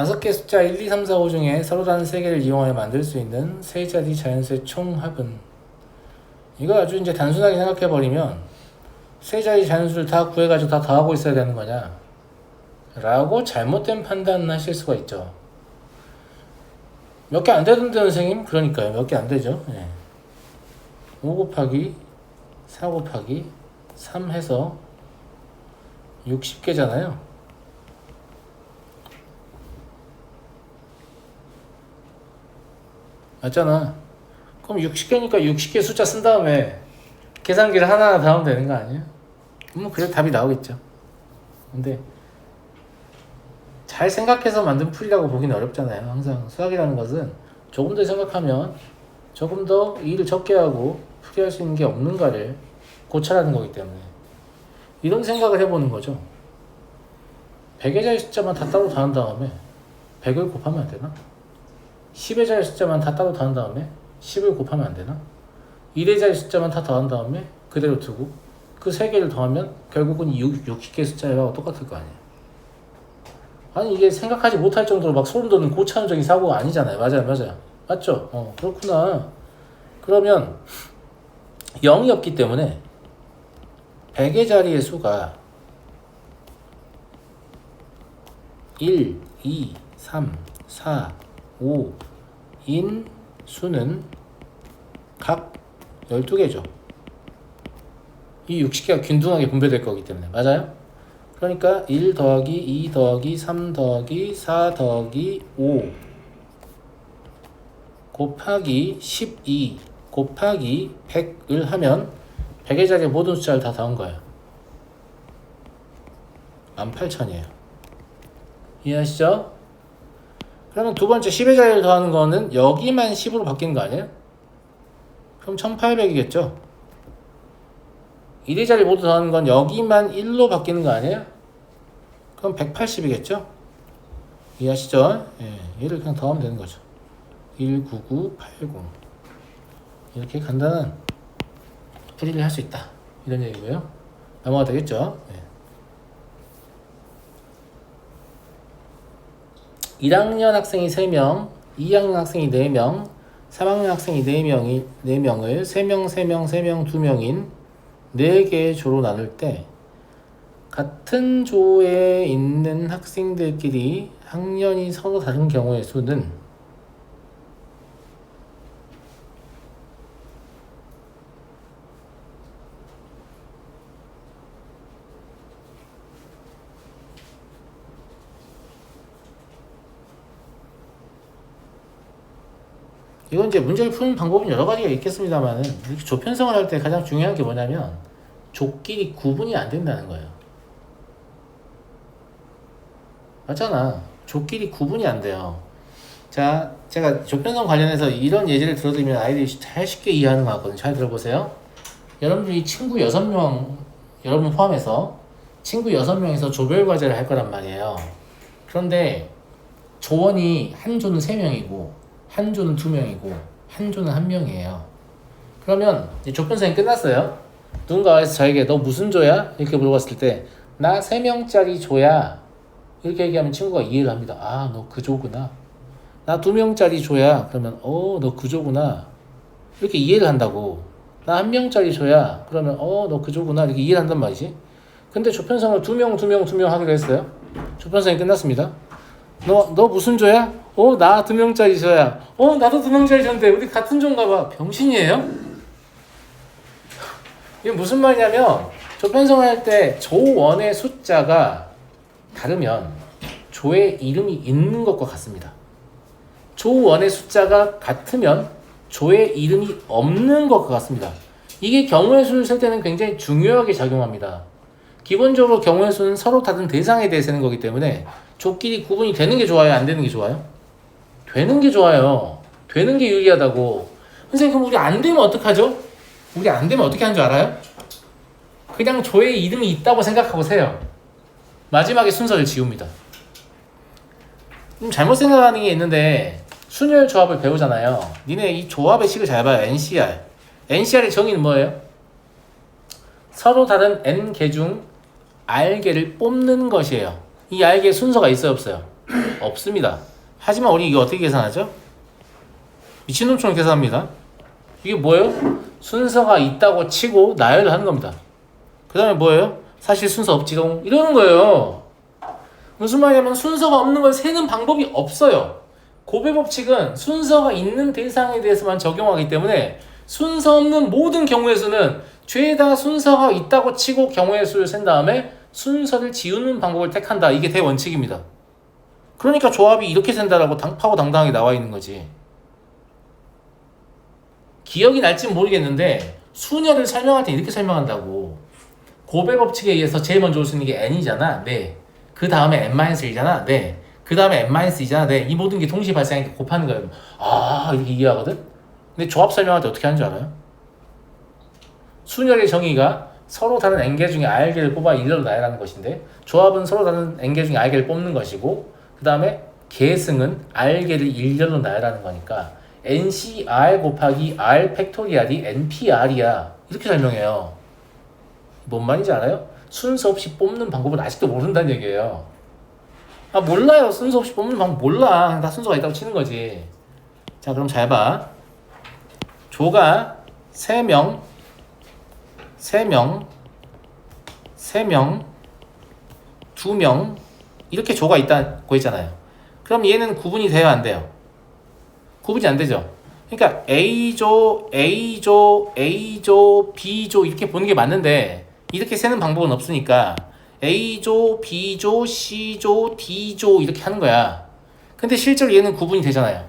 5개 숫자 1, 2, 3, 4, 5 중에 서로 다른 3개를 이용하여 만들 수 있는 세 자리 자연수의 총합은, 이거 아주 이제 단순하게 생각해버리면 세 자리 자연수를 다 구해가지고 다 더하고 있어야 되는 거냐 라고 잘못된 판단을 하실 수가 있죠. 몇 개 안 되던데 선생님? 그러니까요, 몇 개 안 되죠. 5 곱하기 4 곱하기 3 해서 60개잖아요. 맞잖아. 그럼 60개니까 60개 숫자 쓴 다음에 계산기를 하나하나 다 하면 되는 거 아니에요? 그래 답이 나오겠죠. 근데 잘 생각해서 만든 풀이라고 보기는 어렵잖아요. 항상 수학이라는 것은 조금 더 생각하면 조금 더 일을 적게 하고 풀이할 수 있는 게 없는가를 고찰하는 거기 때문에 이런 생각을 해보는 거죠. 100의 자리 숫자만 다 따로 더한 다음에 100을 곱하면 안 되나? 10의 자리 숫자만 다 따로 더한 다음에 10을 곱하면 안 되나? 1의 자리 숫자만 다 더한 다음에 그대로 두고 그 3개를 더하면 결국은 60개 숫자와 똑같을 거 아니에요. 아니 이게 생각하지 못할 정도로 막 소름 돋는 고차원적인 사고가 아니잖아요. 맞아요. 맞죠? 그렇구나. 그러면 0이 없기 때문에 100의 자리의 수가 1, 2, 3, 4, 5인 수는 각 12개죠. 이 60개가 균등하게 분배될 거기 때문에. 맞아요? 그러니까 1 더하기 2 더하기 3 더하기 4 더하기 5 곱하기 12 곱하기 100을 하면 100의 자리에 모든 숫자를 다 더한 거예요. 18,000이에요. 이해하시죠? 그러면 두 번째 10의 자리를 더하는 거는 여기만 10으로 바뀌는 거 아니에요? 그럼 1800이겠죠? 1의 자리 모두 더하는 건 여기만 1로 바뀌는 거 아니에요? 그럼 180이겠죠? 이해하시죠? 얘를 그냥 더하면 되는 거죠. 19980 이렇게 간단한 풀이를 할 수 있다 이런 얘기고요. 넘어가 되겠죠? 1학년 학생이 3명, 2학년 학생이 4명, 3학년 학생이 4명을 3명, 2명인 4개의 조로 나눌 때 같은 조에 있는 학생들끼리 학년이 서로 다른 경우의 수는 이건 이제 문제를 푸는 방법은 여러 가지가 있겠습니다만 이렇게 조편성을 할 때 가장 중요한 게 뭐냐면 조끼리 구분이 안 된다는 거예요. 맞잖아. 조끼리 구분이 안 돼요. 자, 제가 조편성 관련해서 이런 예제를 들어드리면 아이들이 잘 쉽게 이해하는 것 같거든요. 잘 들어보세요. 여러분들이 친구 6명, 여러분 포함해서 친구 6명에서 조별 과제를 할 거란 말이에요. 그런데 조원이 한 조는 3명이고 한 조는 2명이고 한 조는 1명이에요. 그러면 이제 조편성이 끝났어요. 누군가 와서 저에게 너 무슨 조야? 이렇게 물어봤을 때 나 3명짜리 조야 이렇게 얘기하면 친구가 이해를 합니다. 아, 너 그 조구나. 나 2명짜리 조야. 그러면 너 그 조구나 이렇게 이해를 한다고. 나 1명짜리 조야. 그러면 너 그 조구나 이렇게 이해를 한단 말이지. 근데 조편성을 2명 하기로 했어요. 조편성이 끝났습니다. 너 무슨 조야? 나 2명짜리 조야. 나도 2명짜리 조인데 우리 같은 조인가 봐. 병신이에요? 이게 무슨 말이냐면 조편성을 할 때 조원의 숫자가 다르면 조의 이름이 있는 것과 같습니다. 조원의 숫자가 같으면 조의 이름이 없는 것과 같습니다. 이게 경우의 수를 쓸 때는 굉장히 중요하게 작용합니다. 기본적으로 경우의 수는 서로 다른 대상에 대해 세는 거기 때문에 조끼리 구분이 되는 게 좋아요? 안 되는 게 좋아요? 되는 게 좋아요. 되는 게 유리하다고. 선생님 그럼 우리 안 되면 어떡하죠? 우리 안 되면 어떻게 하는 줄 알아요? 그냥 조의 이름이 있다고 생각하고 세요. 마지막에 순서를 지웁니다. 잘못 생각하는 게 있는데 순열 조합을 배우잖아요. 니네 이 조합의 식을 잘 봐요. NCR. NCR의 정의는 뭐예요? 서로 다른 N개 중 R개를 뽑는 것이에요. 이 R개의 순서가 있어요 없어요? 없습니다. 하지만 우리 이거 어떻게 계산하죠? 미친놈처럼 계산합니다. 이게 뭐예요? 순서가 있다고 치고 나열을 하는 겁니다. 그 다음에 뭐예요? 사실 순서 없지롱 이러는 거예요. 무슨 말이냐면 순서가 없는 걸 세는 방법이 없어요. 고배 법칙은 순서가 있는 대상에 대해서만 적용하기 때문에 순서 없는 모든 경우의 수는 죄다 순서가 있다고 치고 경우의 수를 센 다음에 순서를 지우는 방법을 택한다. 이게 대원칙입니다. 그러니까 조합이 이렇게 센다라고 파고당당하게 나와 있는 거지. 기억이 날진 모르겠는데 수녀를 설명할 때 이렇게 설명한다고. 고배 법칙에 의해서 제일 먼저 올 수 있는 게 n이잖아. 네. 그 다음에 n-1이잖아. 네. 그 다음에 n-2잖아. 네. 이 모든 게 동시에 발생하니까 곱하는 거예요. 아, 이렇게 이해하거든? 근데 조합 설명할 때 어떻게 하는 줄 알아요? 수녀의 정의가 서로 다른 n개 중에 r개를 뽑아 일렬로 나열하는 것인데 조합은 서로 다른 n개 중에 r개를 뽑는 것이고 그 다음에 계승은 r개를 일렬로 나열하는 거니까 ncr 곱하기 r 팩토리알이 npr이야. 이렇게 설명해요. 뭔 말인지 알아요? 순서 없이 뽑는 방법을 아직도 모른다는 얘기예요. 아 몰라요. 순서 없이 뽑는 방법 몰라. 다 순서가 있다고 치는 거지. 자 그럼 잘 봐. 조가 3명 2명 이렇게 조가 있다고 했잖아요. 그럼 얘는 구분이 돼요 안 돼요? 구분이 안 되죠. 그러니까 A조, B조 이렇게 보는 게 맞는데 이렇게 세는 방법은 없으니까 A조, B조, C조, D조 이렇게 하는 거야. 근데 실제로 얘는 구분이 되잖아요.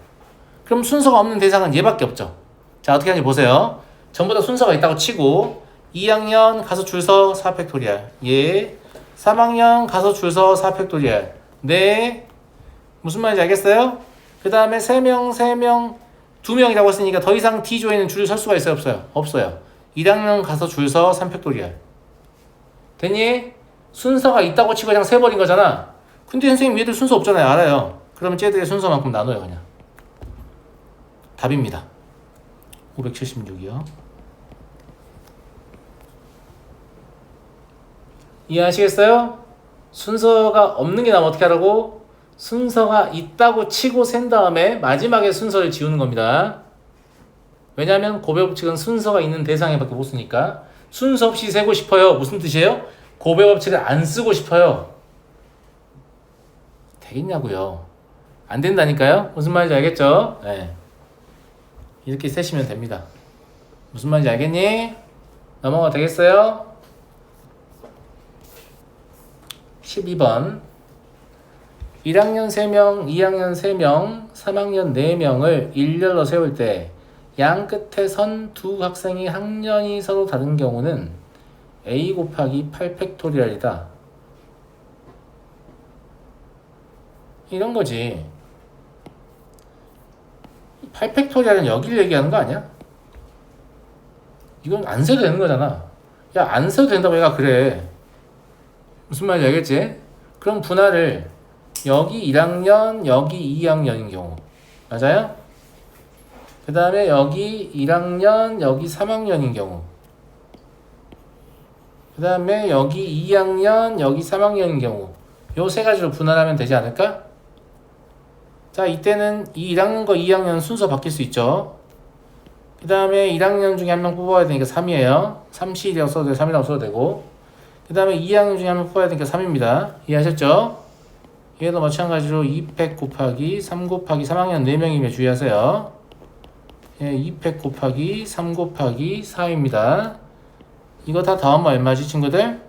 그럼 순서가 없는 대상은 얘밖에 없죠. 자 어떻게 하는지 보세요. 전부 다 순서가 있다고 치고 2학년 가서 줄 서 4팩토리알 예 3학년 가서 줄 서 4팩토리알 네 무슨 말인지 알겠어요? 그 다음에 3명 2명이라고 했으니까 더 이상 D조에는 줄을 설 수가 있어요 없어요? 없어요. 1학년 가서 줄 서 3팩토리알 됐니? 순서가 있다고 치고 그냥 세버린 거잖아. 근데 선생님 얘들 순서 없잖아요. 알아요. 그러면 쟤들의 순서만큼 나눠요 그냥. 답입니다. 576이요. 이해하시겠어요? 순서가 없는 게 나면 어떻게 하라고? 순서가 있다고 치고 센 다음에 마지막에 순서를 지우는 겁니다. 왜냐하면 고배 법칙은 순서가 있는 대상에밖에 못 쓰니까. 순서 없이 세고 싶어요. 무슨 뜻이에요? 고배 법칙을 안 쓰고 싶어요. 되겠냐고요. 안 된다니까요. 무슨 말인지 알겠죠? 네. 이렇게 세시면 됩니다. 무슨 말인지 알겠니? 넘어가 되겠어요? 12번 1학년 3명, 2학년 3명, 3학년 4명을 일렬로 세울 때 양 끝에 선 두 학생이 학년이 서로 다른 경우는 a 곱하기 8팩토리알이다. 이런 거지. 8팩토리알은 여기를 얘기하는 거 아니야? 이건 안 세도 되는 거잖아. 야, 안 세도 된다고 얘가 그래. 무슨 말인지 알겠지? 그럼 분할을 여기 1학년, 여기 2학년인 경우 맞아요? 그 다음에 여기 1학년, 여기 3학년인 경우 그 다음에 여기 2학년, 여기 3학년인 경우 요 세 가지로 분할하면 되지 않을까? 자 이때는 이 1학년과 2학년 순서 바뀔 수 있죠. 그 다음에 1학년 중에 한 명 뽑아야 되니까 3이에요. 3C라고 써도 되고 3이라고 써도 되고 그 다음에 2학년 중에 한 명 뽑아야 되니까 3입니다. 이해하셨죠? 얘도 마찬가지로 2팩 곱하기 3 곱하기 3학년 4명이면 주의하세요. 예, 2팩 곱하기 3 곱하기 4입니다. 이거 다 더하면 얼마지 친구들?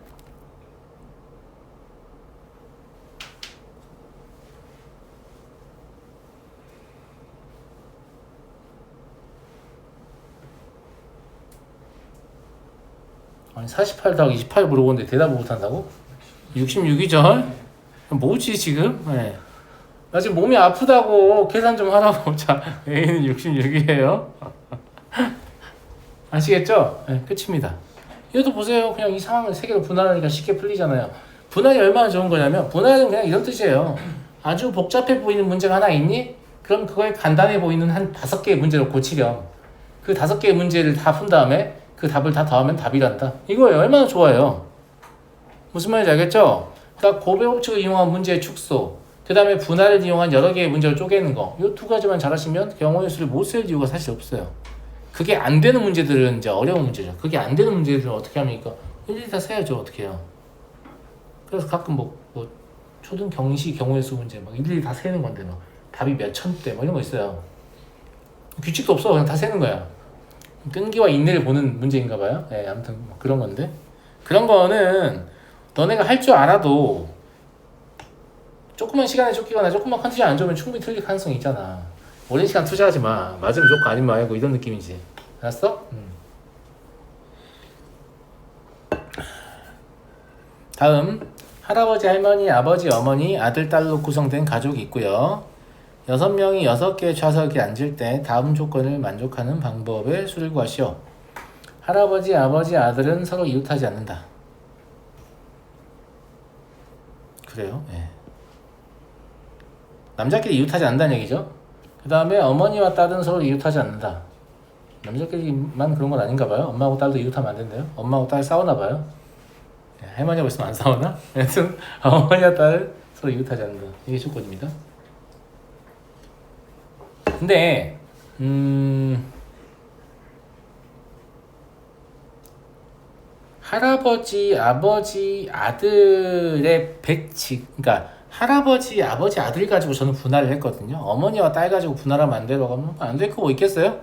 아니 48 더하기 28 물어보는데 대답을 못한다고? 66이죠? 뭐지 지금? 네. 나 지금 몸이 아프다고 계산 좀 하라고. 자 A는 66이에요. 아시겠죠? 네, 끝입니다. 얘도 보세요. 그냥 이 상황을 세 개로 분할하니까 쉽게 풀리잖아요. 분할이 얼마나 좋은 거냐면 분할은 그냥 이런 뜻이에요. 아주 복잡해 보이는 문제가 하나 있니? 그럼 그거에 간단해 보이는 한 5개의 문제로 고치렴. 그 5개의 문제를 다 푼 다음에 그 답을 다 더하면 답이란다. 이거예요. 얼마나 좋아요. 무슨 말인지 알겠죠? 그러니까 고배 법칙을 이용한 문제의 축소. 그 다음에 분할을 이용한 여러 개의 문제를 쪼개는 거. 이 두 가지만 잘하시면 경우의 수를 못 쓸 이유가 사실 없어요. 그게 안 되는 문제들은 이제 어려운 문제죠. 그게 안 되는 문제들은 어떻게 합니까? 일일이 다 세야죠. 어떻게 해요? 그래서 가끔 뭐 초등 경시 경우의 수 문제 막 일일이 다 세는 건데 막 답이 몇 천대 뭐 이런 거 있어요. 규칙도 없어. 그냥 다 세는 거야. 끈기와 인내를 보는 문제인가 봐요. 예, 아무튼 뭐 그런 건데. 그런 거는 너네가 할 줄 알아도 조금만 시간에 쫓기거나 조금만 컨디션 안 좋으면 충분히 틀릴 가능성이 있잖아. 오랜 시간 투자하지 마. 맞으면 좋고 아니면 말고 이런 느낌이지. 알았어? 다음 할아버지, 할머니, 아버지, 어머니, 아들, 딸로 구성된 가족이 있고요. 6명이 6개의 좌석에 앉을 때 다음 조건을 만족하는 방법의 수를 구하시오. 할아버지, 아버지, 아들은 서로 이웃하지 않는다. 그래요? 예. 남자끼리 이웃하지 않는다는 얘기죠. 그 다음에 어머니와 딸은 서로 이웃하지 않는다. 남자끼리만 그런 건 아닌가 봐요. 엄마하고 딸도 이웃하면 안 된대요. 엄마하고 딸 싸우나 봐요. 예, 할머니하고 있으면 안 싸우나? 여튼 어머니와 딸은 서로 이웃하지 않는다. 이게 조건입니다. 근데 할아버지, 아버지, 아들의 배치, 그러니까 할아버지, 아버지, 아들 가지고 저는 분할을 했거든요. 어머니와 딸 가지고 분할하면 안 되라고 하면 안 될 거 뭐 있겠어요?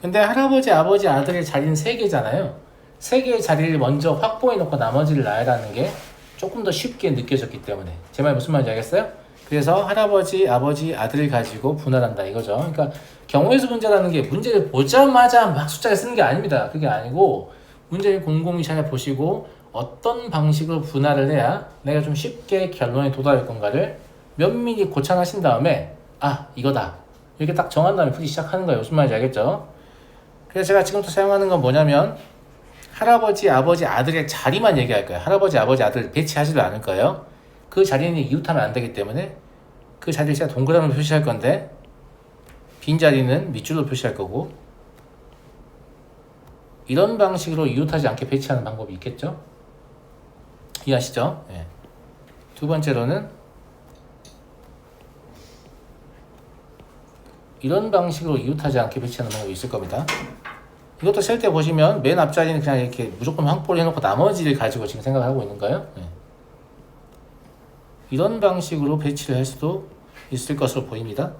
근데 할아버지, 아버지, 아들의 자리는 3개잖아요. 3개의 자리를 먼저 확보해 놓고 나머지를 나열하는 게 조금 더 쉽게 느껴졌기 때문에. 제 말 무슨 말인지 알겠어요? 그래서 할아버지, 아버지, 아들을 가지고 분할한다 이거죠. 그러니까 경우의 수 문제라는 게 문제를 보자마자 막 숫자를 쓰는 게 아닙니다. 그게 아니고 문제를 곰곰이 잘 보시고 어떤 방식으로 분할을 해야 내가 좀 쉽게 결론에 도달할 건가를 면밀히 고찰하신 다음에 아 이거다 이렇게 딱 정한 다음에 풀기 시작하는 거예요. 무슨 말인지 알겠죠? 그래서 제가 지금부터 사용하는 건 뭐냐면 할아버지, 아버지, 아들의 자리만 얘기할 거예요. 할아버지, 아버지, 아들 배치하지도 않을 거예요. 그 자리는 이웃하면 안 되기 때문에 그 자리를 제가 동그라미로 표시할 건데 빈 자리는 밑줄로 표시할 거고 이런 방식으로 이웃하지 않게 배치하는 방법이 있겠죠? 이해하시죠? 네. 두 번째로는 이런 방식으로 이웃하지 않게 배치하는 방법이 있을 겁니다. 이것도 셀 때 보시면 맨 앞자리는 그냥 이렇게 무조건 황포를 해놓고 나머지를 가지고 지금 생각을 하고 있는 거예요. 네. 이런 방식으로 배치를 할 수도 있을 것으로 보입니다.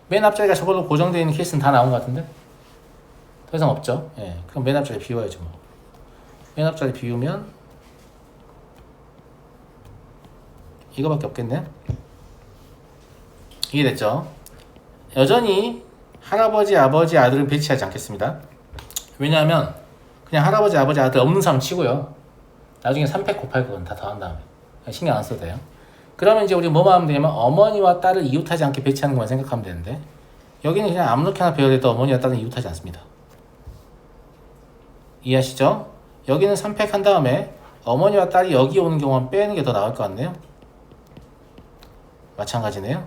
맨 앞자리가 저걸로 고정되어 있는 케이스는 다 나온 것 같은데? 더 이상 없죠? 예, 그럼 맨 앞자리 비워야죠. 뭐. 맨 앞자리 비우면 이거밖에 없겠네? 이해됐죠? 여전히 할아버지, 아버지, 아들은 배치하지 않겠습니다. 왜냐하면 그냥 할아버지, 아버지, 아들 없는 사람 치고요. 나중에 3팩 곱할 건 다 더한 다음에 신경 안 써도 돼요. 그러면 이제 우리 뭐만 하면 되냐면 어머니와 딸을 이웃하지 않게 배치하는 것만 생각하면 되는데 여기는 그냥 아무렇게나 배열해도 어머니와 딸은 이웃하지 않습니다. 이해하시죠? 여기는 3팩 한 다음에 어머니와 딸이 여기 오는 경우만 빼는 게 더 나을 것 같네요. 마찬가지네요.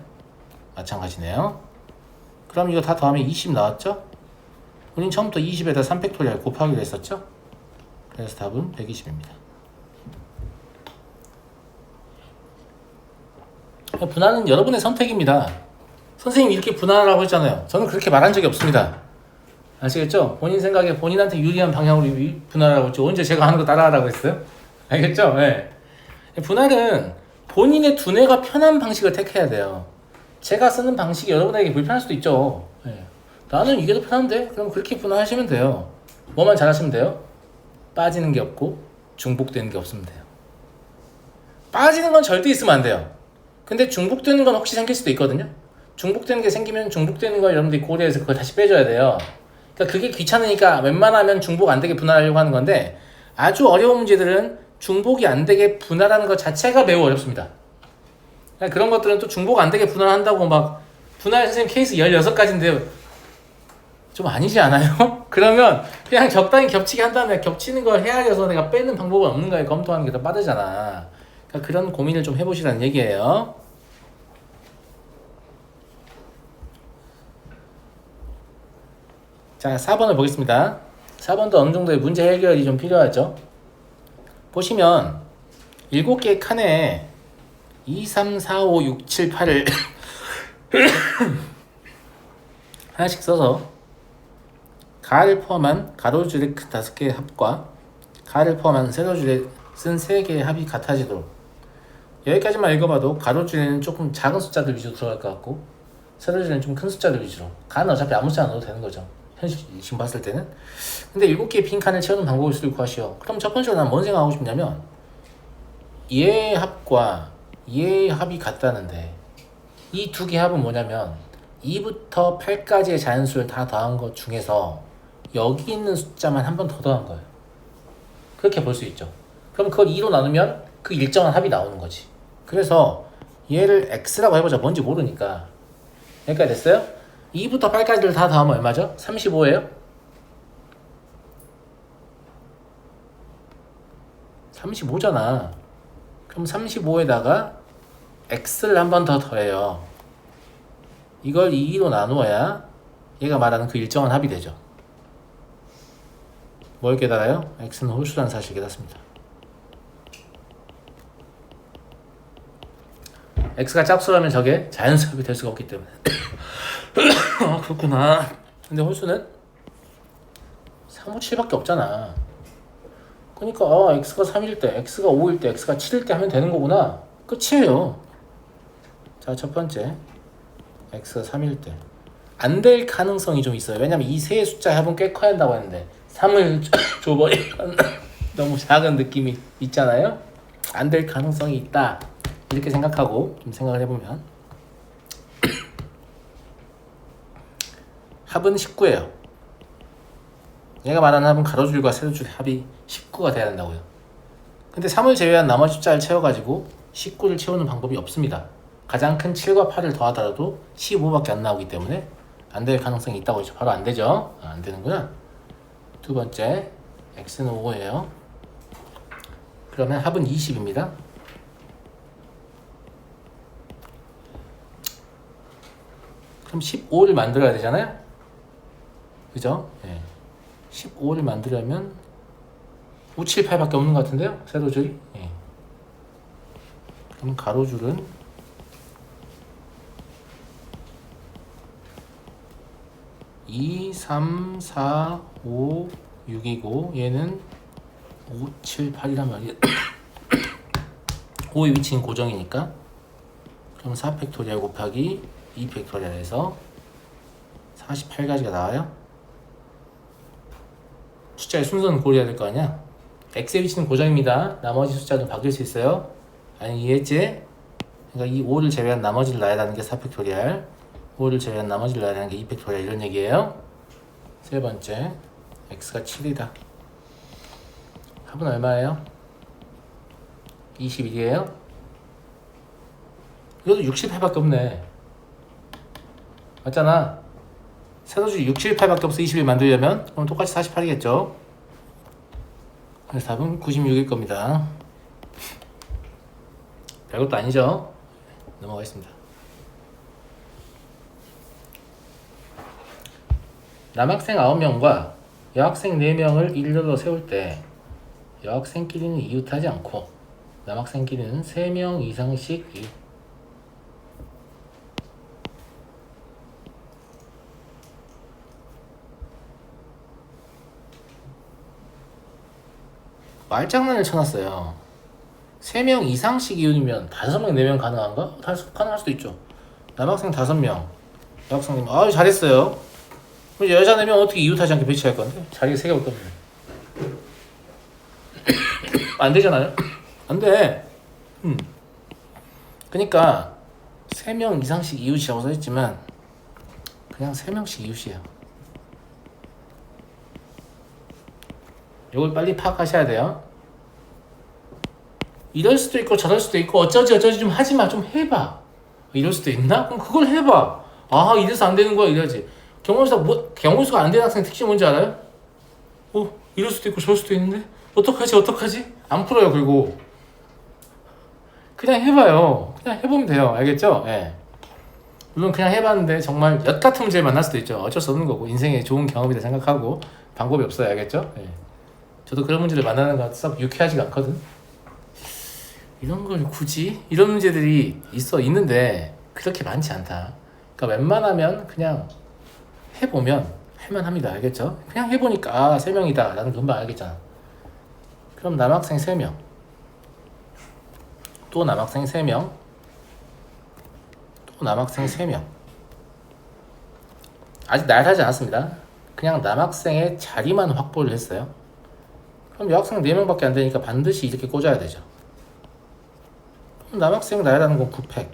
마찬가지네요. 그럼 이거 다 더하면 20 나왔죠? 우린 처음부터 20에다 3팩토리얼 곱하기로 했었죠? 그래서 답은 120입니다. 분할은 여러분의 선택입니다. 선생님이 이렇게 분할하라고 했잖아요. 저는 그렇게 말한 적이 없습니다. 아시겠죠? 본인 생각에 본인한테 유리한 방향으로 분할하라고 했죠. 언제 제가 하는 거 따라하라고 했어요? 알겠죠? 네. 분할은 본인의 두뇌가 편한 방식을 택해야 돼요. 제가 쓰는 방식이 여러분에게 불편할 수도 있죠. 네. 나는 이게 더 편한데? 그럼 그렇게 분할하시면 돼요. 뭐만 잘하시면 돼요? 빠지는 게 없고 중복되는 게 없으면 돼요. 빠지는 건 절대 있으면 안 돼요. 근데 중복되는 건 혹시 생길 수도 있거든요. 중복되는 게 생기면 중복되는 걸 여러분들이 고려해서 그걸 다시 빼줘야 돼요. 그러니까 그게 귀찮으니까 웬만하면 중복 안 되게 분할하려고 하는 건데 아주 어려운 문제들은 중복이 안 되게 분할하는 것 자체가 매우 어렵습니다. 그러니까 그런 것들은 또 중복 안 되게 분할한다고 막 분할 선생님 케이스 16가지인데 좀 아니지 않아요? 그러면 그냥 적당히 겹치게 한 다음에 겹치는 걸 헤아려서 내가 빼는 방법은 없는가에 검토하는 게 더 빠르잖아. 그러니까 그런 고민을 좀 해보시라는 얘기예요. 자, 4번을 보겠습니다. 4번도 어느 정도의 문제 해결이 좀 필요하죠. 보시면 7개의 칸에 2, 3, 4, 5, 6, 7, 8을 하나씩 써서 가를 포함한 가로줄의 5개의 합과 가를 포함한 세로줄에 쓴 3개의 합이 같아지도록. 여기까지만 읽어봐도 가로줄에는 조금 작은 숫자들 위주로 들어갈 것 같고 세로줄에는 좀 큰 숫자들 위주로. 가는 어차피 아무 숫자 안 넣어도 되는 거죠, 현실 지금 봤을 때는. 근데 7개의 빈 칸을 채우는 방법을 쓸 것이요. 그럼 첫 번째로 난 뭔 생각하고 싶냐면 얘의 합과 얘의 합이 같다는데 이 2개 합은 뭐냐면 2부터 8까지의 자연수를 다 더한 것 중에서 여기 있는 숫자만 한 번 더 더한 거예요. 그렇게 볼 수 있죠. 그럼 그걸 2로 나누면 그 일정한 합이 나오는 거지. 그래서 얘를 x라고 해보자. 뭔지 모르니까. 여기까지 됐어요? 2부터 8까지를 다 더하면 얼마죠? 35예요? 35잖아. 그럼 35에다가 x를 한 번 더 더해요. 이걸 2로 나누어야 얘가 말하는 그 일정한 합이 되죠. 뭘 깨달아요? x는 홀수라는 사실을 깨닫습니다. x가 짝수라면 저게 자연수합이 될 수가 없기 때문에. 그렇구나. 근데 홀수는 3, 5, 7밖에 없잖아. 그러니까 x가 3일 때, x가 5일 때, x가 7일 때 하면 되는 거구나. 끝이에요. 자, 첫 번째 x가 3일 때 안 될 가능성이 좀 있어요. 왜냐면 이 세 숫자의 합은 꽤 커야 한다고 했는데 3을 줘버리면 너무 작은 느낌이 있잖아요. 안 될 가능성이 있다, 이렇게 생각하고 좀 생각을 해보면 합은 19예요. 얘가 말하는 합은 가로줄과 세로줄의 합이 19가 돼야 된다고요. 근데 3을 제외한 나머지 숫자를 채워가지고 19를 채우는 방법이 없습니다. 가장 큰 7과 8을 더하더라도 15밖에 안 나오기 때문에 안 될 가능성이 있다고 했죠. 바로 안 되죠. 안 되는구나. 두 번째, x는 5예요. 그러면 합은 20입니다. 그럼 15를 만들어야 되잖아요. 그죠? 네. 15를 만들려면 5, 7, 8밖에 없는 것 같은데요? 세로줄이. 네. 그럼 가로줄은 2, 3, 4, 5, 6이고 얘는 5, 7, 8이란 말이에요. 5의 위치는 고정이니까. 그럼 4팩토리얼 곱하기 2팩토리얼에서 48가지가 나와요. 숫자의 순서는 고려해야 될 거 아니야. x의 위치는 고정입니다. 나머지 숫자는 바뀔 수 있어요. 아니, 이해했지? 그러니까 이 5를 제외한 나머지를 놔야 하는 게 4팩토리얼, 5를 제외한 나머지를 놔야 하는 게 2팩토리얼, 이런 얘기예요. 세 번째, x가 7이다. 합은 얼마예요? 21이에요? 이것도 68밖에 없네. 맞잖아. 세로줄이 68밖에 없어. 21 만들려면. 그럼 똑같이 48이겠죠. 그래서 답은 96일 겁니다. 별것도 아니죠. 넘어가겠습니다. 남학생 9명과 여학생 4명을 일렬로 세울 때 여학생끼리는 이웃하지 않고 남학생끼리는 3명 이상씩 말장난을 쳐놨어요. 3명 이상씩 이웃이면 5명, 4명 가능한가? 가능할 수도 있죠. 남학생 5명, 여학생 4명. 잘했어요. 그럼 여자 4명 어떻게 이웃하지 않게 배치할 건데? 자리가 3개밖에 없네. 안 되잖아요? 안 돼. 그러니까 3명 이상씩 이웃이라고 써있지만 그냥 3명씩 이웃이에요. 이걸 빨리 파악하셔야 돼요. 이럴 수도 있고 저럴 수도 있고 어쩌지 좀 하지마, 좀 해봐. 이럴 수도 있나? 그럼 그걸 해봐. 이래서 안 되는 거야, 이래야지. 경험수가 안 되는 학생 특징이 뭔지 알아요? 이럴 수도 있고 저럴 수도 있는데 어떡하지? 안 풀어요. 그리고 그냥 해봐요. 그냥 해보면 돼요. 알겠죠? 예. 물론 그냥 해봤는데 정말 엿 같은 문제를 만날 수도 있죠. 어쩔 수 없는 거고 인생의 좋은 경험이다 생각하고 방법이 없어요. 알겠죠? 예. 저도 그런 문제를 만나는 거 썩 유쾌하지가 않거든. 이런 걸 굳이? 이런 문제들이 있는데 그렇게 많지 않다. 그러니까 웬만하면 그냥 해보면 할만합니다. 알겠죠? 그냥 해보니까 아 3명이다 라는 금방 알겠잖아. 그럼 남학생 3명, 또 남학생 3명, 또 남학생 3명. 아직 나열하지 않았습니다. 그냥 남학생의 자리만 확보를 했어요. 그럼 여학생 4명밖에 안 되니까 반드시 이렇게 꽂아야 되죠. 그럼 남학생 나열하는 건 9팩,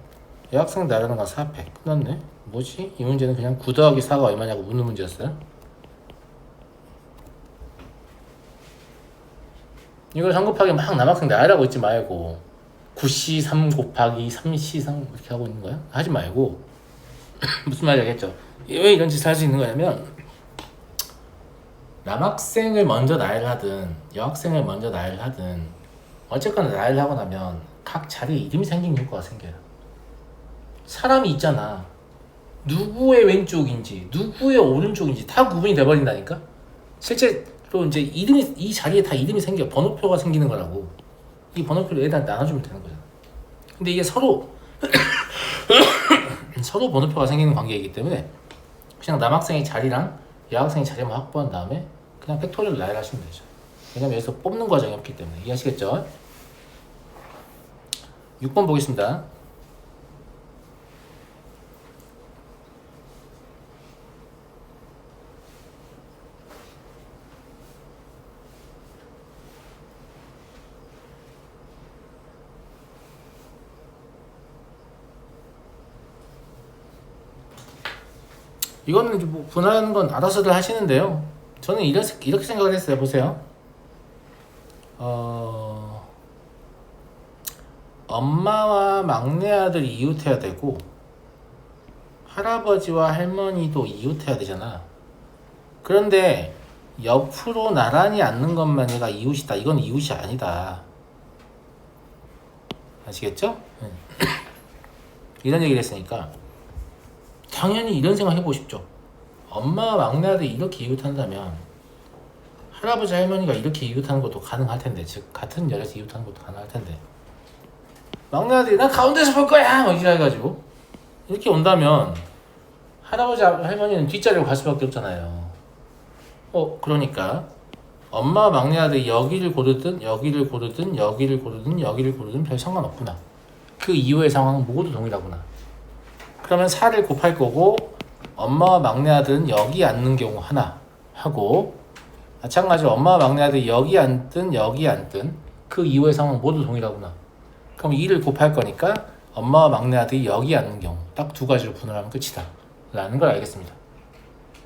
여학생 나열하는 건 4팩. 끝났네. 뭐지? 이 문제는 그냥 9 더하기 4가 얼마냐고 묻는 문제였어요. 이걸 성급하게 막 남학생 나열하고 있지 말고 9C 3 곱하기 3C 3 이렇게 하고 있는 거야? 하지 말고 무슨 말인지 알겠죠? 왜 이런 짓을 할 수 있는 거냐면 남학생을 먼저 나열하든 여학생을 먼저 나열하든 어쨌거나 나열하고 나면 각 자리에 이름이 생기는 효과가 생겨요. 사람이 있잖아. 누구의 왼쪽인지 누구의 오른쪽인지 다 구분이 돼버린다니까? 실제로 이제 이름이 이 자리에 다 이름이 생겨. 번호표가 생기는 거라고. 이 번호표를 애들한테 나눠주면 되는 거잖아. 근데 이게 서로 서로 번호표가 생기는 관계이기 때문에 그냥 남학생의 자리랑 여학생의 자리만 확보한 다음에 그냥 팩토리를 나열하시면 되죠. 왜냐면 여기서 뽑는 과정이 없기 때문에. 이해하시겠죠? 6번 보겠습니다. 이거는 이제 뭐 분할하는 건 알아서들 하시는데요. 저는 이렇게 생각을 했어요. 보세요. 엄마와 막내 아들이 이웃해야 되고 할아버지와 할머니도 이웃해야 되잖아. 그런데 옆으로 나란히 앉는 것만 얘가 이웃이다. 이건 이웃이 아니다. 아시겠죠? 이런 얘기를 했으니까 당연히 이런 생각 해보고 싶죠. 엄마와 막내 아들이 이렇게 이웃한다면 할아버지 할머니가 이렇게 이웃하는 것도 가능할 텐데, 즉 같은 열에서 이웃하는 것도 가능할 텐데 막내 아들이 난 가운데서 볼 거야! 막 이렇게 해가지고 이렇게 온다면 할아버지 할머니는 뒷자리로 갈 수밖에 없잖아요. 그러니까 엄마와 막내 아들이 여기를 고르든 여기를 고르든 여기를 고르든 여기를 고르든 별 상관없구나. 그 이후의 상황은 모두 동일하구나. 그러면 4를 곱할 거고 엄마와 막내 아들은 여기 앉는 경우 하나 하고 마찬가지로 엄마와 막내 아들이 여기 앉든 여기 앉든 그 이후의 상황은 모두 동일하구나. 그럼 2를 곱할 거니까 엄마와 막내 아들이 여기 앉는 경우 딱 2가지로 분할하면 끝이다 라는 걸 알겠습니다.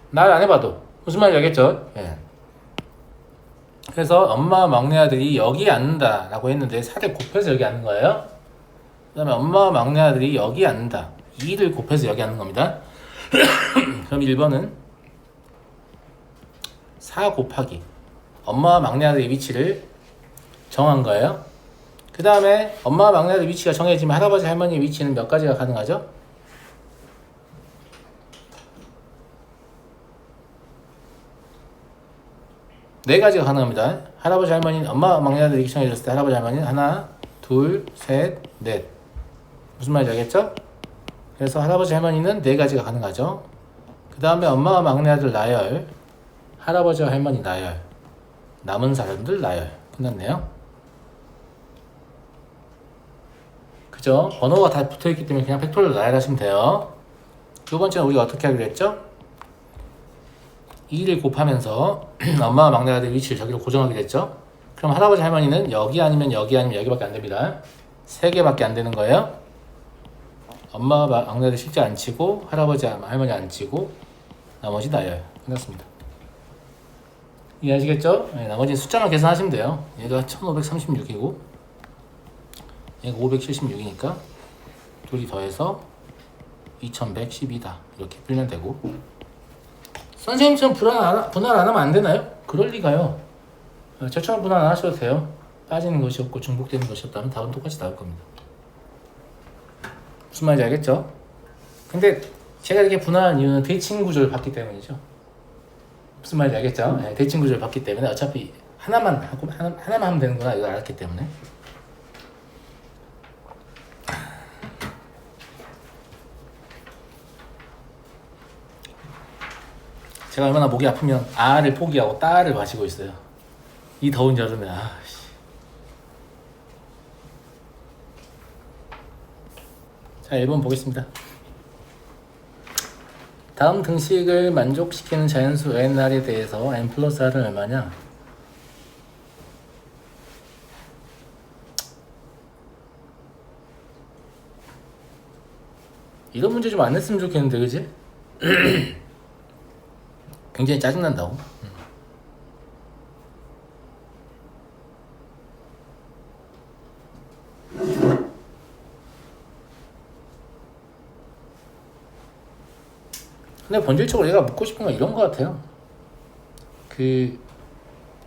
날 안 해봐도 무슨 말인지 알겠죠? 예. 그래서 엄마와 막내 아들이 여기 앉는다 라고 했는데 4를 곱해서 여기 앉는 거예요. 그 다음에 엄마와 막내 아들이 여기 앉는다 2를 곱해서 여기 앉는 겁니다. 그럼 1번은 4 곱하기 엄마와 막내 아들의 위치를 정한 거예요. 그 다음에 엄마와 막내 아들의 위치가 정해지면 할아버지 할머니의 위치는 몇 가지가 가능하죠? 네 가지가 가능합니다. 할아버지 할머니는 엄마와 막내 아들의 위치 정해졌을 때 할아버지 할머니는 하나, 둘, 셋, 넷. 무슨 말인지 알겠죠? 그래서 할아버지 할머니는 4가지가 가능하죠. 그 다음에 엄마와 막내 아들 나열, 할아버지와 할머니 나열, 남은 사람들 나열. 끝났네요. 그죠? 번호가 다 붙어있기 때문에 그냥 팩토리를 나열하시면 돼요. 두 번째는 우리가 어떻게 하기로 했죠? 2를 곱하면서 엄마와 막내 아들 위치를 저기로 고정하기로 했죠? 그럼 할아버지 할머니는 여기 아니면 여기 아니면 여기밖에 안 됩니다. 3개밖에 안 되는 거예요. 엄마와 막내 아들 실제 안 치고 할아버지 할머니 안 치고 나머지 나열. 끝났습니다. 이해하시겠죠? 네, 나머지는 숫자만 계산하시면 돼요. 얘가 1536이고 얘가 576이니까 둘이 더해서 2112다 이렇게 풀면 되고. 선생님처럼 분할 안 하면 안 되나요? 그럴 리가요. 저처럼 분할 안 하셔도 돼요. 빠지는 것이 없고 중복되는 것이 없다면 답은 똑같이 나올 겁니다. 무슨 말인지 알겠죠? 근데 제가 이렇게 분할한 이유는 대칭 구조를 봤기 때문이죠. 무슨 말인지 알겠죠? 네, 대칭 구조를 봤기 때문에 어차피 하나만 하면 되는구나 이걸 알았기 때문에. 제가 얼마나 목이 아프면 아를 포기하고 따를 마시고 있어요. 이 더운 여름에 씨. 자, 1번 보겠습니다. 다음 등식을 만족시키는 자연수 nr에 대해서 n 플러스 r은 얼마냐? 이런 문제 좀 안 냈으면 좋겠는데, 그지? 굉장히 짜증난다고. 근데 본질적으로 얘가 묻고 싶은 건 이런 것 같아요. 그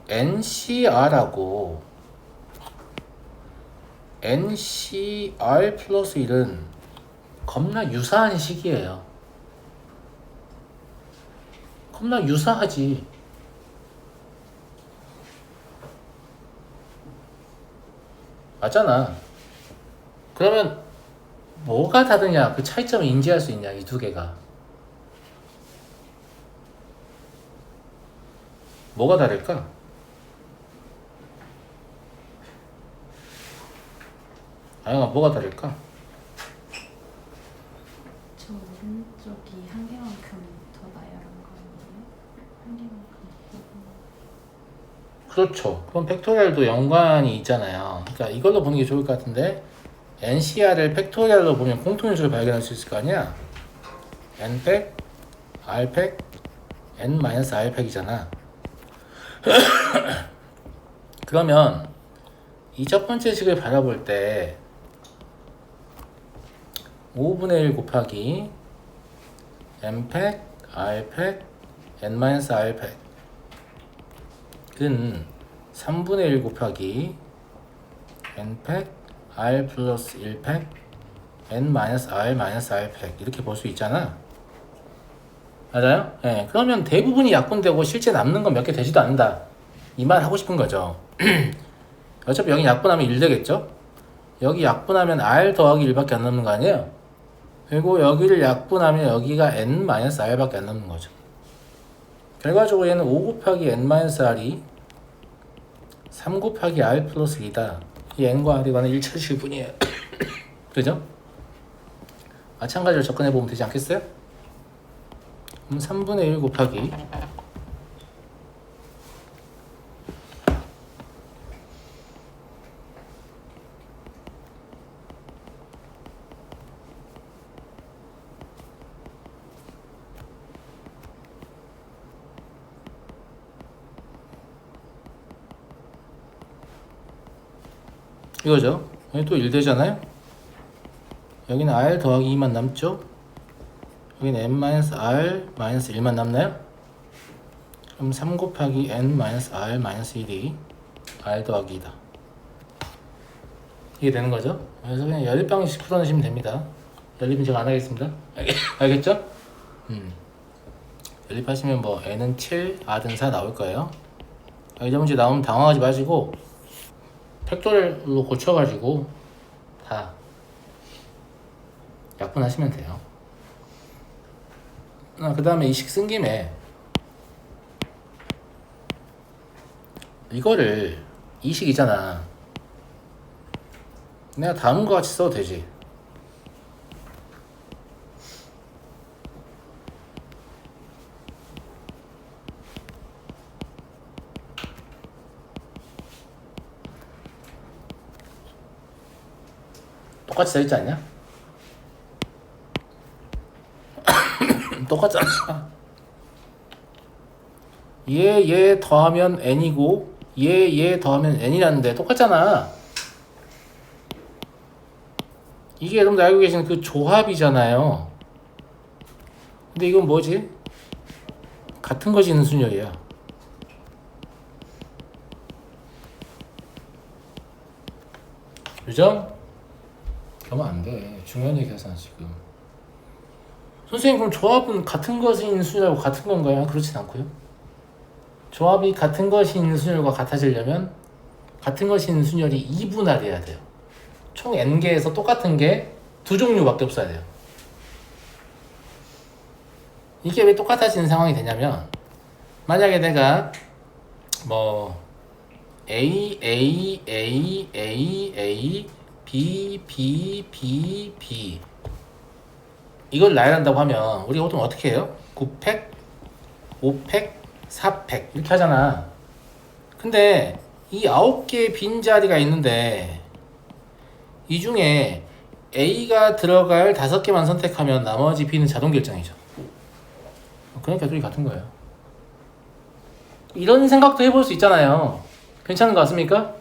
NCR하고 NCR 플러스 1은 겁나 유사한 식이에요. 겁나 유사하지. 맞잖아. 그러면 뭐가 다르냐? 그 차이점을 인지할 수 있냐? 이 두 개가. 뭐가 다를까? 아영아, 뭐가 다를까? 저 오른쪽이 한 개만큼 더 나열한 거 아니에요? 한 개만큼 그렇죠. 그럼 팩토리얼도 연관이 있잖아요. 그러니까 이걸로 보는 게 좋을 것 같은데 NCR을 팩토리얼로 보면 공통요소를 발견할 수 있을 거 아니야? N 팩, R 팩, N-R 팩이잖아. 그러면 이 첫 번째 식을 바라볼 때 5분의 1 곱하기 N팩, R팩, N-R 팩은 3분의 1 곱하기 N팩, R 플러스 1팩, N-R 팩 이렇게 볼 수 있잖아. 맞아요? 네, 그러면 대부분이 약분되고 실제 남는 건 몇 개 되지도 않는다. 이 말 하고 싶은 거죠. 어차피 여기 약분하면 1 되겠죠? 여기 약분하면 R 더하기 1밖에 안 남는 거 아니에요? 그리고 여기를 약분하면 여기가 N-R밖에 안 남는 거죠. 결과적으로 얘는 5 곱하기 N-R이 3 곱하기 R 플러스 2다. 이 N과 R이 관한 1차식일 뿐이에요. 그죠? 마찬가지로 접근해보면 되지 않겠어요? 그럼 3분의 1 곱하기 이거죠. 여기 또 1 되잖아요. 여기는 R 더하기 2만 남죠. 여기는 N-R-1만 남나요? 그럼 3 곱하기 N-R-1이 R 더하기 2다. 이게 되는 거죠. 그래서 그냥 연립방식 풀어내시면 됩니다. 연립은 제가 안 하겠습니다. 알겠죠? 연립하시면 뭐 N은 7, R은 4 나올 거예요. 이 문제 나오면 당황하지 마시고 팩토리얼로 고쳐가지고 다 약분하시면 돼요. 그 다음에 이 식 쓴 김에 이거를 이 식이잖아. 내가 다음과 같이 써도 되지. 똑같이 써있지 않냐? 똑같잖아. 얘 더하면 n이고 얘 더하면 n이라는데 똑같잖아. 이게 여러분들 알고 계시는 그 조합이잖아요. 근데 이건 뭐지? 같은 것이 있는 순열이야. 그죠? 그러면 안 돼. 중요한 얘기 하잖아 지금. 선생님 그럼 조합은 같은 것이 있는 순열하고 같은 건가요? 그렇진 않고요. 조합이 같은 것이 있는 순열과 같아지려면 같은 것이 있는 순열이 2분할해야 돼요. 총 n개에서 똑같은 게 두 종류밖에 없어야 돼요. 이게 왜 똑같아지는 상황이 되냐면 만약에 내가 뭐 A, A, A, A, A, B, B, B, B 이걸 나열한다고 하면 우리가 보통 어떻게 해요? 9팩, 5팩, 4팩 이렇게 하잖아. 근데 이 9개의 빈자리가 있는데 이 중에 A가 들어갈 5개만 선택하면 나머지 B는 자동 결정이죠. 그러니까 둘이 같은 거예요. 이런 생각도 해볼 수 있잖아요. 괜찮은 것 같습니까?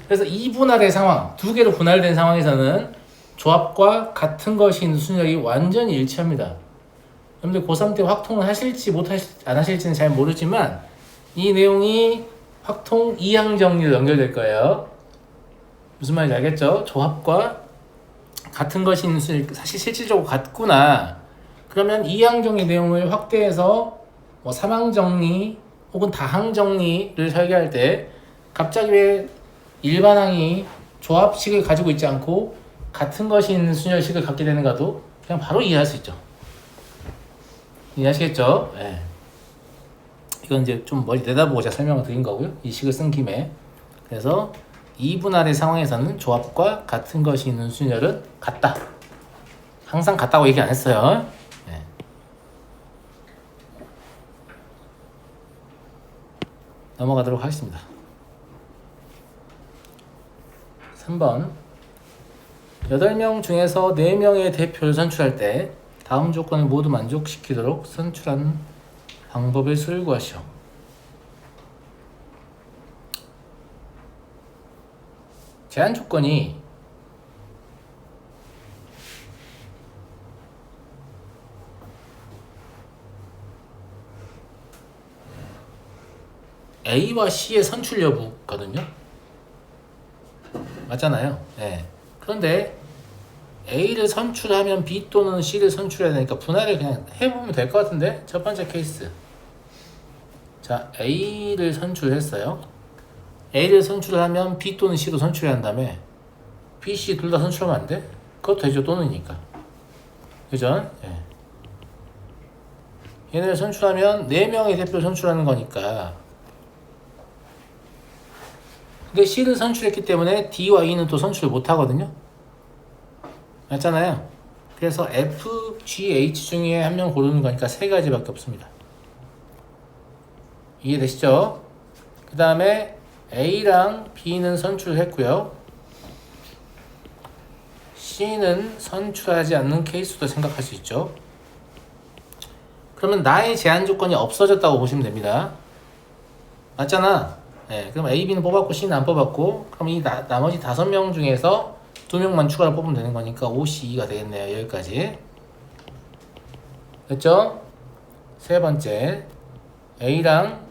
그래서 2분할의 상황, 2개로 분할된 상황에서는 조합과 같은 것이 있는 순열이 완전히 일치합니다. 여러분들 고3 때 확통을 하실지 안 하실지는 잘 모르지만 이 내용이 확통 2항 정리로 연결될 거예요. 무슨 말인지 알겠죠? 조합과 같은 것이 있는 순열이 사실 실질적으로 같구나. 그러면 2항 정리 내용을 확대해서 뭐 3항 정리 혹은 다항 정리를 설계할 때 갑자기 왜 일반항이 조합식을 가지고 있지 않고 같은 것이 있는 순열식을 갖게 되는가도 그냥 바로 이해할 수 있죠. 이해하시겠죠? 네. 이건 이제 좀 멀리 내다보고 제가 설명을 드린 거고요. 이 식을 쓴 김에. 그래서 2분할의 상황에서는 조합과 같은 것이 있는 순열은 같다. 항상 같다고 얘기 안 했어요. 네. 넘어가도록 하겠습니다. 3번 8명 중에서 4명의 대표를 선출할 때 다음 조건을 모두 만족시키도록 선출한 방법의 수를 구하시오. 제한 조건이 A와 C의 선출 여부거든요. 맞잖아요. 네. 그런데 A를 선출하면 B 또는 C를 선출해야 되니까 분할을 그냥 해보면 될 것 같은데. 첫 번째 케이스, 자 A를 선출했어요. A를 선출하면 B 또는 C도 선출해야 한 다음에 B, C 둘 다 선출하면 안 돼? 그것도 되죠. 또는이니까. 그죠? 네. 얘네를 선출하면 4명의 대표를 선출하는 거니까. 근데 C를 선출했기 때문에 D와 E는 또 선출을 못 하거든요. 맞잖아요. 그래서 F, G, H 중에 한 명 고르는 거니까 3가지밖에 없습니다. 이해되시죠? 그 다음에 A랑 B는 선출했고요. C는 선출하지 않는 케이스도 생각할 수 있죠. 그러면 나의 제한 조건이 없어졌다고 보시면 됩니다. 맞잖아. 네, 그럼 A, B는 뽑았고 C는 안 뽑았고, 그럼 이 나머지 5명 중에서 2명만 추가로 뽑으면 되는 거니까 5, C, 2가 되겠네요. 여기까지. 됐죠? 세 번째, A랑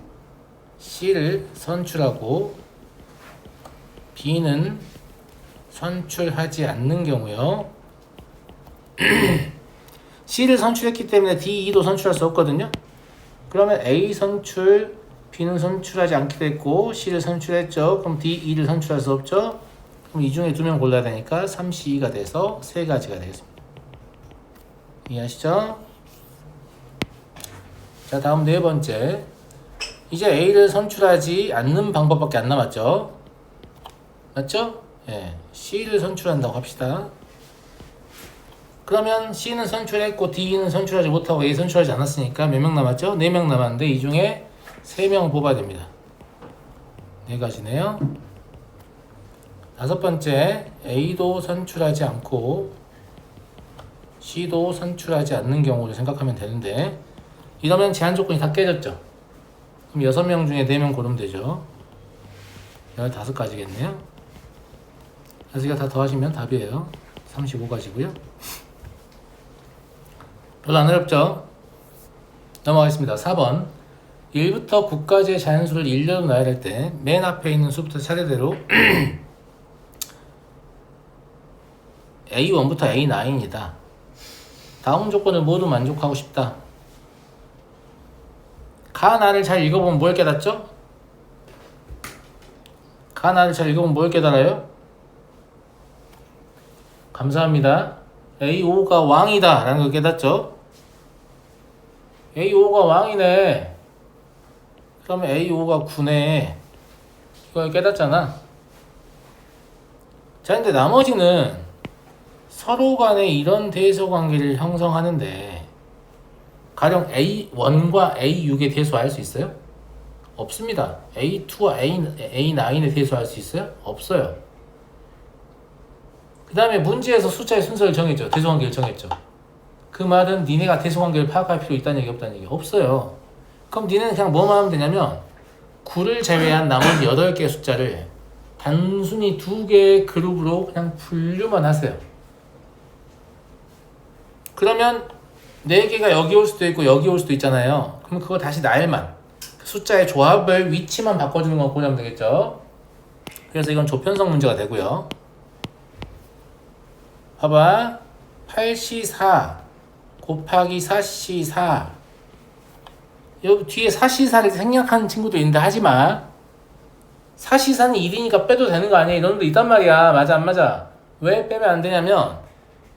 C를 선출하고 B는 선출하지 않는 경우요. C를 선출했기 때문에 D, E도 선출할 수 없거든요. 그러면 A 선출, B는 선출하지 않게 됐고 C를 선출했죠. 그럼 D, E를 선출할 수 없죠. 그럼 이 중에 2명 골라야 되니까 3, C, 2가 돼서 3가지가 되겠습니다. 이해하시죠? 자, 다음 4번째. 이제 A를 선출하지 않는 방법밖에 안 남았죠. 맞죠? 예, C를 선출한다고 합시다. 그러면 C는 선출했고 D는 선출하지 못하고 A 선출하지 않았으니까 몇 명 남았죠? 4명 남았는데 이 중에 3명을 뽑아야 됩니다. 4가지네요. 5번째, A도 선출하지 않고 C도 선출하지 않는 경우를 생각하면 되는데, 이러면 제한 조건이 다 깨졌죠. 그럼 6명 중에 4명 고르면 되죠. 15가지겠네요. 5개가 다 더하시면 답이에요. 35가지고요. 별로 안 어렵죠? 넘어가겠습니다. 4번 1부터 9까지의 자연수를 일렬로 나열할 때 맨 앞에 있는 수부터 차례대로 A1부터 A9이다. 다음 조건을 모두 만족하고 싶다. 가나를 잘 읽어보면 뭘 깨닫죠? 가나를 잘 읽어보면 뭘 깨달아요? 감사합니다. A5가 왕이다 라는 걸 깨닫죠? A5가 왕이네. 그러면 A5가 9네. 이걸 깨닫잖아. 자, 근데 나머지는 서로 간에 이런 대소 관계를 형성하는데 가령 A1과 A6에 대소할 수 있어요? 없습니다. A2와 A9에 대소할 수 있어요? 없어요. 그 다음에 문제에서 숫자의 순서를 정했죠. 대소 관계를 정했죠. 그 말은 니네가 대소 관계를 파악할 필요 있다는 얘기 없다는 얘기 없어요. 그럼 니네는 그냥 뭐만 하면 되냐면 9를 제외한 나머지 8개의 숫자를 단순히 2개의 그룹으로 그냥 분류만 하세요. 그러면 4개가 여기 올 수도 있고 여기 올 수도 있잖아요. 그럼 그거 다시 날만 숫자의 조합을 위치만 바꿔주는 건 고려하면 되겠죠. 그래서 이건 조편성 문제가 되고요. 봐봐. 8C4 곱하기 4C4 여기 뒤에 4C4를 생략하는 친구도 있는데 하지마. 4C4는 1이니까 빼도 되는 거 아니야? 이런 놈도 있단 말이야. 맞아 안 맞아? 왜 빼면 안 되냐면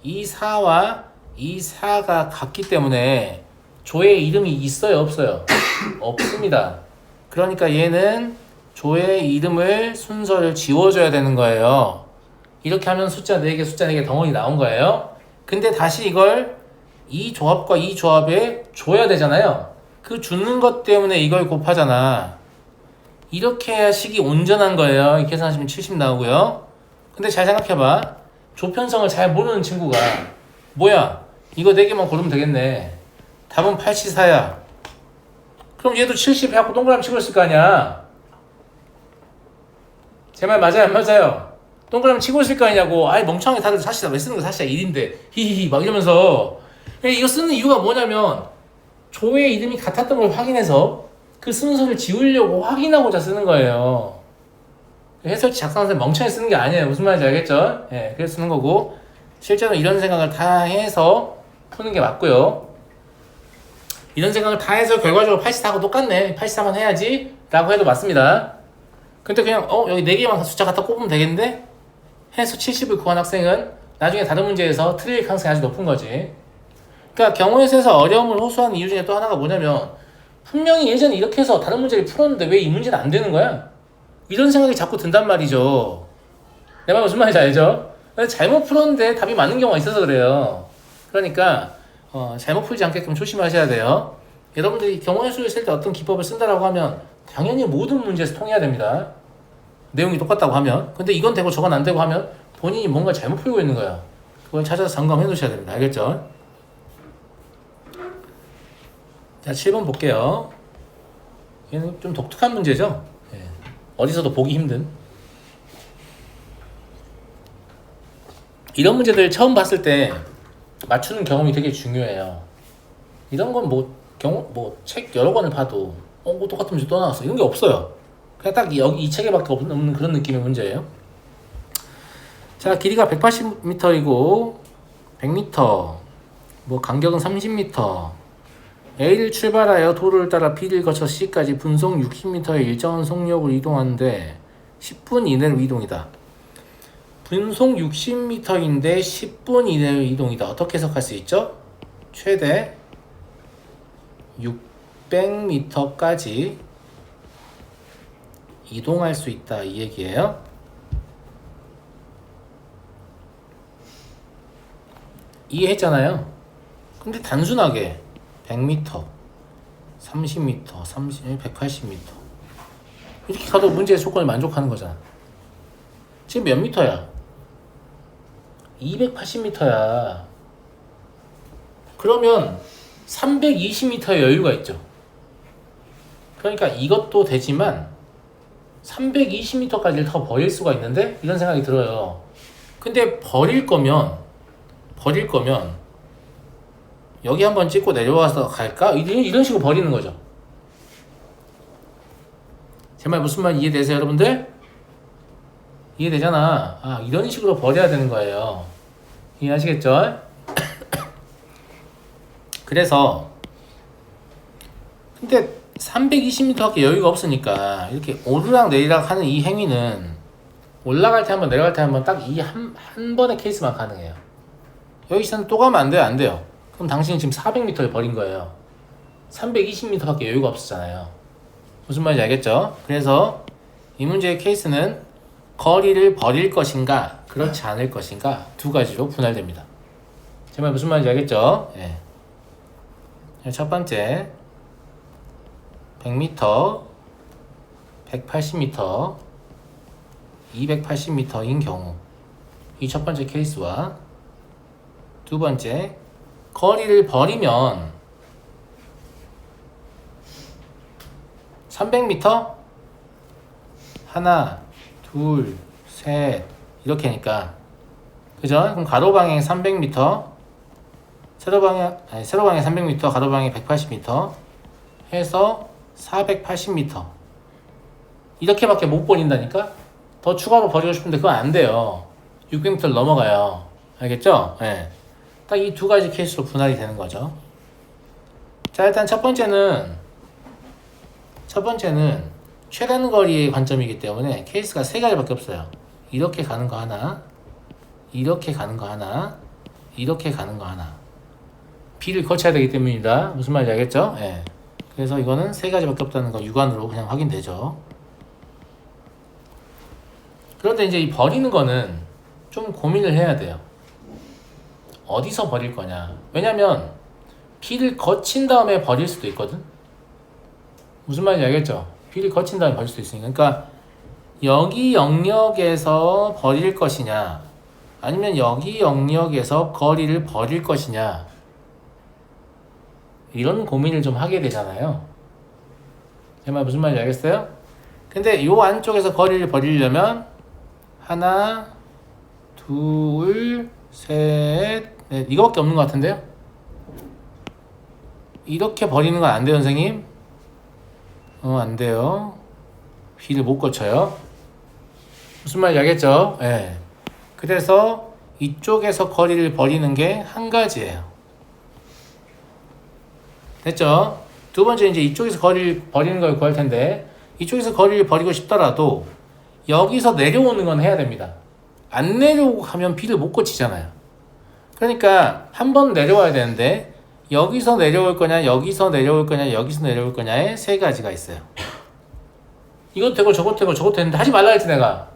이 4와 이 4가 같기 때문에 조의 이름이 있어요 없어요? 없습니다. 그러니까 얘는 조의 이름을 순서를 지워줘야 되는 거예요. 이렇게 하면 숫자 4개 숫자 4개 덩어리 나온 거예요. 근데 다시 이걸 이 조합과 이 조합에 줘야 되잖아요. 그 주는 것 때문에 이걸 곱하잖아. 이렇게 해야 식이 온전한 거예요. 이렇게 계산하시면 70 나오고요. 근데 잘 생각해봐. 조편성을 잘 모르는 친구가 뭐야? 이거 4개만 고르면 되겠네. 답은 8C4야. 그럼 얘도 70 해갖고 동그라미 치고 있을 거 아니야. 제 말 맞아요 안 맞아요? 동그라미 치고 있을 거 아니냐고. 아이 멍청하게 다들 4C4 왜 쓰는 거야? 4C4 1인데 히히히 막 이러면서. 이거 쓰는 이유가 뭐냐면 조의 이름이 같았던 걸 확인해서 그 순서를 지우려고 확인하고자 쓰는 거예요. 해설지 작성할 때 멍청히 쓰는 게 아니에요. 무슨 말인지 알겠죠? 예, 그래서 쓰는 거고 실제로 이런 생각을 다 해서 푸는 게 맞고요. 이런 생각을 다 해서 결과적으로 84하고 똑같네. 84만 해야지 라고 해도 맞습니다. 근데 그냥 여기 4개만 숫자 갖다 꼽으면 되겠는데 해서 70을 구한 학생은 나중에 다른 문제에서 트릴 가능성이 아주 높은 거지. 그러니까 경우의 수에서 어려움을 호소하는 이유 중에 또 하나가 뭐냐면 분명히 예전에 이렇게 해서 다른 문제를 풀었는데 왜 이 문제는 안 되는 거야? 이런 생각이 자꾸 든단 말이죠. 내 말 무슨 말인지 알죠? 잘못 풀었는데 답이 맞는 경우가 있어서 그래요. 그러니까 잘못 풀지 않게끔 조심하셔야 돼요. 여러분들이 경우의 수를 쓸 때 어떤 기법을 쓴다라고 하면 당연히 모든 문제에서 통해야 됩니다. 내용이 똑같다고 하면. 근데 이건 되고 저건 안 되고 하면 본인이 뭔가 잘못 풀고 있는 거야. 그걸 찾아서 점검해 놓으셔야 됩니다. 알겠죠? 자, 7번 볼게요. 얘는 좀 독특한 문제죠? 예. 어디서도 보기 힘든. 이런 문제들 처음 봤을 때 맞추는 경험이 되게 중요해요. 이런 건 책 여러 권을 봐도 똑같은 문제 또 나왔어. 이런 게 없어요. 그냥 딱 여기 이 책에밖에 없는 그런 느낌의 문제예요. 자, 길이가 180m이고 100m, 간격은 30m. A를 출발하여 도로를 따라 B를 거쳐 C까지 분속 60m의 일정한 속력으로 이동하는데 10분 이내로 이동이다. 분속 60m인데 10분 이내로 이동이다. 어떻게 해석할 수 있죠? 최대 600m까지 이동할 수 있다 이 얘기예요. 이해했잖아요. 근데 단순하게 100m, 30m, 180m 이렇게 가도 문제의 조건을 만족하는 거잖아. 지금 몇 미터야? 280m야. 그러면 320m의 여유가 있죠. 그러니까 이것도 되지만 320m까지를 더 버릴 수가 있는데 이런 생각이 들어요. 근데 버릴 거면 여기 한번 찍고 내려와서 갈까? 이런 식으로 버리는 거죠. 제 말 무슨 말 이해되세요, 여러분들? 이해되잖아. 이런 식으로 버려야 되는 거예요. 이해하시겠죠? 그래서 근데 320m밖에 여유가 없으니까 이렇게 오르락 내리락 하는 이 행위는 올라갈 때 한번 내려갈 때 한번 딱 이 한 번의 케이스만 가능해요. 여기서는 또 가면 안 돼요? 안 돼요. 그럼 당신은 지금 400m를 버린 거예요. 320m밖에 여유가 없었잖아요. 무슨 말인지 알겠죠? 그래서 이 문제의 케이스는 거리를 버릴 것인가 그렇지 않을 것인가 두 가지로 분할됩니다. 제 말 무슨 말인지 알겠죠? 예. 첫 번째 100m, 180m, 280m인 경우 이 첫 번째 케이스와 두 번째 거리를 버리면 300m 하나, 둘, 셋 이렇게 하니까 그죠? 그럼 가로 방향 300m 세로 방향 300m 가로 방향 180m 해서 480m 이렇게밖에 못 버린다니까? 더 추가로 버리고 싶은데 그건 안 돼요. 600m를 넘어가요. 알겠죠? 네. 딱 이 두 가지 케이스로 분할이 되는 거죠. 자, 일단 첫 번째는 최단 거리의 관점이기 때문에 케이스가 세 가지밖에 없어요. 이렇게 가는 거 하나, 이렇게 가는 거 하나, 이렇게 가는 거 하나. B를 거쳐야 되기 때문입니다. 무슨 말인지 알겠죠? 예. 그래서 이거는 세 가지밖에 없다는 거 육안으로 그냥 확인되죠. 그런데 이제 이 버리는 거는 좀 고민을 해야 돼요. 어디서 버릴 거냐. 왜냐면 B를 거친 다음에 버릴 수도 있거든. 무슨 말인지 알겠죠? B를 거친 다음에 버릴 수도 있으니까. 그러니까 여기 영역에서 버릴 것이냐 아니면 여기 영역에서 거리를 버릴 것이냐 이런 고민을 좀 하게 되잖아요. 제 말 무슨 말인지 알겠어요? 근데 요 안쪽에서 거리를 버리려면 하나, 둘, 셋, 넷 이거밖에 없는 것 같은데요? 이렇게 버리는 건 안 돼요, 선생님? 안 돼요. B를 못 거쳐요. 무슨 말인지 알겠죠? 예. 그래서 이쪽에서 거리를 버리는 게 한 가지예요. 됐죠? 두 번째 이제 이쪽에서 거리를 버리는 걸 구할 텐데 이쪽에서 거리를 버리고 싶더라도 여기서 내려오는 건 해야 됩니다. 안 내려오고 가면 B를 못 거치잖아요. 그러니까 한 번 내려와야 되는데 여기서 내려올 거냐 여기서 내려올 거냐 여기서 내려올 거냐에 세 가지가 있어요. 이것도 되고 저것도 되고 저것도 되는데 하지 말라 했지 내가.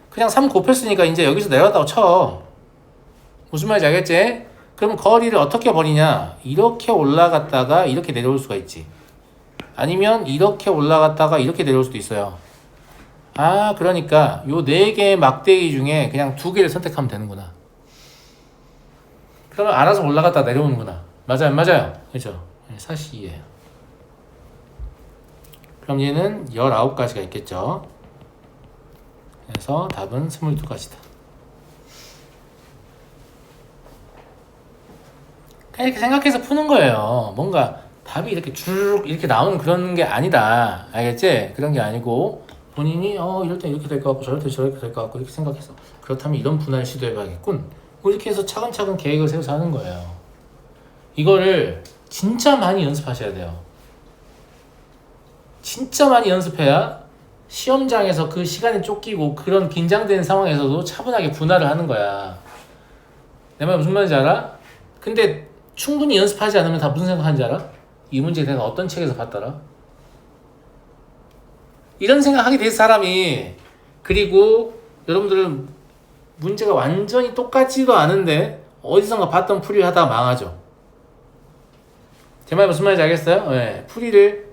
그냥 3 곱했으니까 이제 여기서 내려왔다고 쳐. 무슨 말인지 알겠지? 그럼 거리를 어떻게 버리냐? 이렇게 올라갔다가 이렇게 내려올 수가 있지. 아니면 이렇게 올라갔다가 이렇게 내려올 수도 있어요. 아, 그러니까 요 4개의 막대기 중에 그냥 2개를 선택하면 되는구나. 그러면 알아서 올라갔다 내려오는구나. 맞아요, 맞아요. 그죠? 사실이에요. 그럼 얘는 19가지가 있겠죠. 그래서 답은 22가지다. 그냥 이렇게 생각해서 푸는 거예요. 뭔가 답이 이렇게 쭉 이렇게 나오는 그런 게 아니다. 알겠지? 그런 게 아니고 본인이 이럴 때 이렇게 될 것 같고 저럴 때 저렇게 될 것 같고 이렇게 생각해서 그렇다면 이런 분할 시도해봐야겠군. 뭐 이렇게 해서 차근차근 계획을 세워서 하는 거예요. 이거를 진짜 많이 연습하셔야 돼요. 진짜 많이 연습해야 시험장에서 그 시간에 쫓기고 그런 긴장되는 상황에서도 차분하게 분할을 하는 거야. 내 말 무슨 말인지 알아? 근데 충분히 연습하지 않으면 다 무슨 생각하는지 알아? 이 문제 내가 어떤 책에서 봤더라? 이런 생각하게 될 사람이 그리고 여러분들은 문제가 완전히 똑같지도 않은데 어디선가 봤던 풀이를 하다가 망하죠. 제 말 무슨 말인지 알겠어요? 네, 풀이를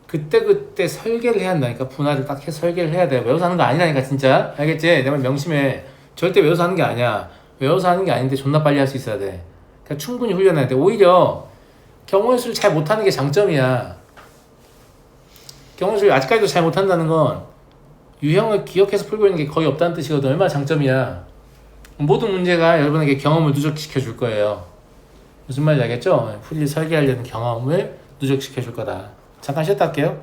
그때 설계를 해야 한다니까. 분할을 딱 해서 설계를 해야 돼. 외워서 하는 거 아니라니까 진짜. 알겠지? 내 말 명심해. 절대 외워서 하는 게 아니야. 외워서 하는 게 아닌데 존나 빨리 할 수 있어야 돼. 그러니까 충분히 훈련해야 돼. 오히려 경우의 수를 잘 못하는 게 장점이야. 경우의 수를 아직까지도 잘 못한다는 건 유형을 기억해서 풀고 있는 게 거의 없다는 뜻이거든. 얼마나 장점이야. 모든 문제가 여러분에게 경험을 누적시켜 줄 거예요. 무슨 말인지 알겠죠? 풀이를 설계하려는 경험을 누적시켜 줄 거다. 잠깐 쉬었다 할게요.